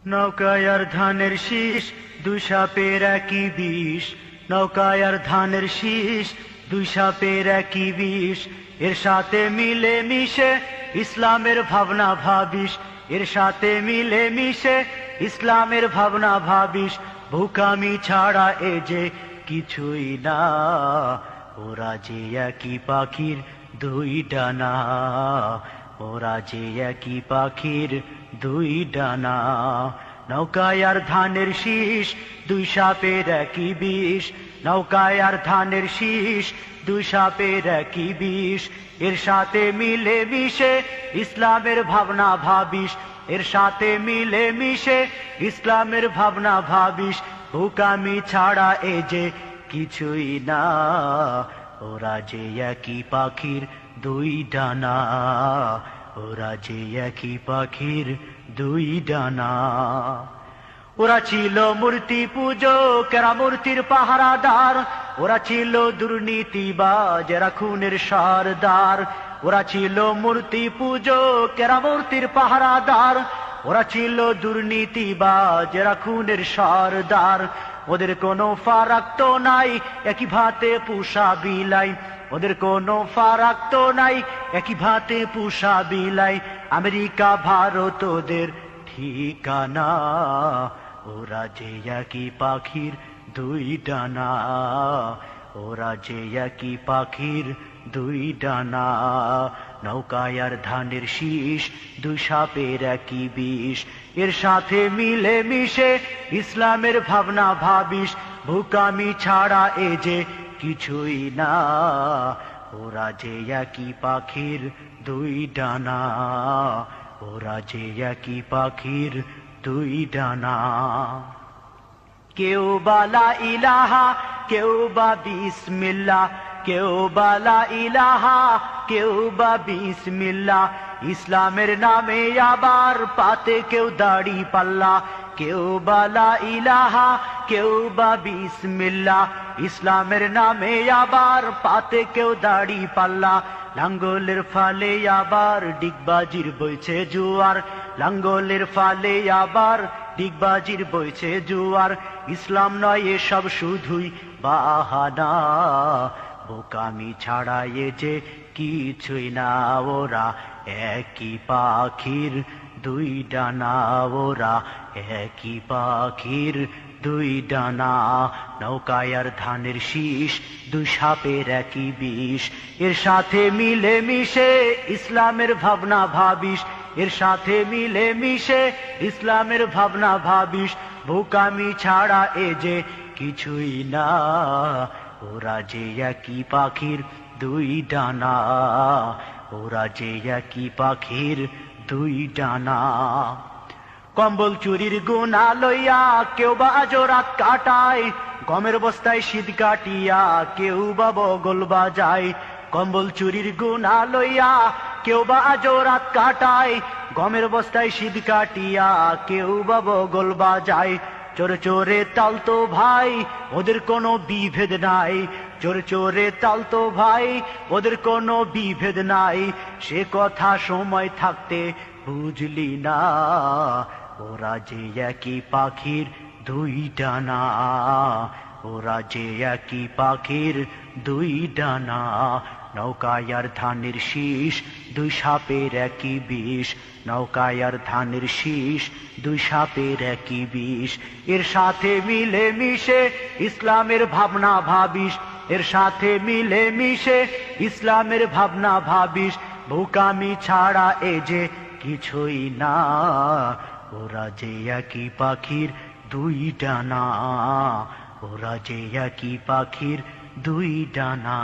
নৌকায় আর ধানের শীষ, দুই সাপের একই বিষ। নৌকায় আর ধানের শীষ, দুই সাপের একই বিষ। এর সাথে মিলে মিশে ইসলামের ভাবনা ভাবিস। এর সাথে মিলে মিশে ইসলামের ভাবনা ভাবিস। বোকামি ছাড়া এ যে কিছুই না, ওরা যে একই পাখির দুই ডানা। ওরা যে একই পাখির দুই ডানা। নৌকায় আর ধানের শীষ, দুই সাপের একই বিষ। নৌকায় আর ধানের শীষ, দুই সাপের একই বিষ। এর সাথে মিলে মিশে ইসলামের ভাবনা ভাবিস। এর সাথে মিলে মিশে ইসলামের ভাবনা ভাবিস। বোকামি ছাড়া এ যে কিছুই না, ওরা যে একই পাখির দুই ডানা। ওরা যে একই পাখির দুই ডানা। ওরা ছিল মূর্তি পূজক, এরা মূর্তির পাহারাদার। ওরা ছিল দুর্নীতিবাজ, এরা খুনের সরদার। ওরা ছিল মূর্তি পূজক, এরা মূর্তির পাহারাদার। ওরা ছিল দুর্নীতিবাজ, এরা খুনের সরদার। ওদের কোনো ফারাক তো নাই, একই ভাতে পুষা বিলাই। ওদের কোনো ফারাক তো নাই, একই ভাতে পুষা বিলাই। আমেরিকা ভারত ওদের ঠিকানা। ওরা যে একই পাখির দুই ডানা। ওরা যে একই পাখির দুই ডানা। নৌকায় আর ধানের শীষ, দুই সাপের একই বিষ। এর সাথে মিলে মিশে ইসলামের ভাবনা ভাবিস। বোকামি ছাড়া এ যে কিছুই না, ওরা যে একই পাখির দুই ডানা। ওরা যে একই পাখির দুই ডানা। কেউ বালা ইলাহা, কেউ বা বিসমিল্লাহ। কেউ বালা ইলাহা, কেউ বা বিসমিল্লাহ। ইসলামের নামে আবার পাতে কেউ দাড়ি পাল্লা। কেউ বালা ইলাহা, কেউ বা বিসমিল্লাহ। ইসলামের নামে আবার পাতে কেউ দাড়ি পাল্লা। লাঙ্গলের ফালে আবার ডিগবাজির বইছে জুয়ার। লাঙ্গলের ফালে আবার ডিগবাজির বইছে জুয়ার। ইসলাম নয় এসব শুধুই বাহানা। বোকামি ছাড়া এ যে কিছুই না, ওরা একই পাখির দুই ডানা। ওরা একই পাখির দুই ডানা। নৌকায় আর ধানের শীষ, দুই সাপের একই বিষ। এর সাথে মিলে মিশে ইসলামের ভাবনা ভাবিস। এর সাথে মিলে মিশে ইসলামের ভাবনা ভাবিস। বোকামি ছাড়া এ যে কিছুই না, ওরা যে একই পাখির দুই ডানা। ওরা যে একই পাখির দুই ডানা। কম্বল চুরির গুণা লইয়া কেউ বা আজ রাত কাটায়। গমের বস্তায় শীত কাটিয়া কেউ বা বগল বাজায়। কম্বল চুরির গুণা লইয়া কেউ বা আজ রাত কাটায়। গমের বস্তায় শীত কাটিয়া কেউ বা বগল বাজায়। চোরে চোরে তাল তো ভাই, ওদের কোনো বিভেদ নাই। চোরে চোরে তাল তো ভাই, ওদের কোনো বিভেদ নাই। সে কথা সময় থাকতে বুঝলি না, ওরা যে একই পাখির দুই ডানা। ওরা যে একই পাখির দুই ডানা। নৌকায় আর ধানের শীষ, দুই সাপের একই বিষ। নৌকায় আর ধানের শীষ, দুই সাপের একই বিষ। এর সাথে মিলে মিশে ইসলামের ভাবনা ভাবিস। এর সাথে মিলে মিশে ইসলামের ভাবনা ভাবিস। বোকামি ছাড়া এ যে কিছুই না, ওরা যে একই পাখির দুই ডানা। ওরা যে একই পাখির দুই ডানা।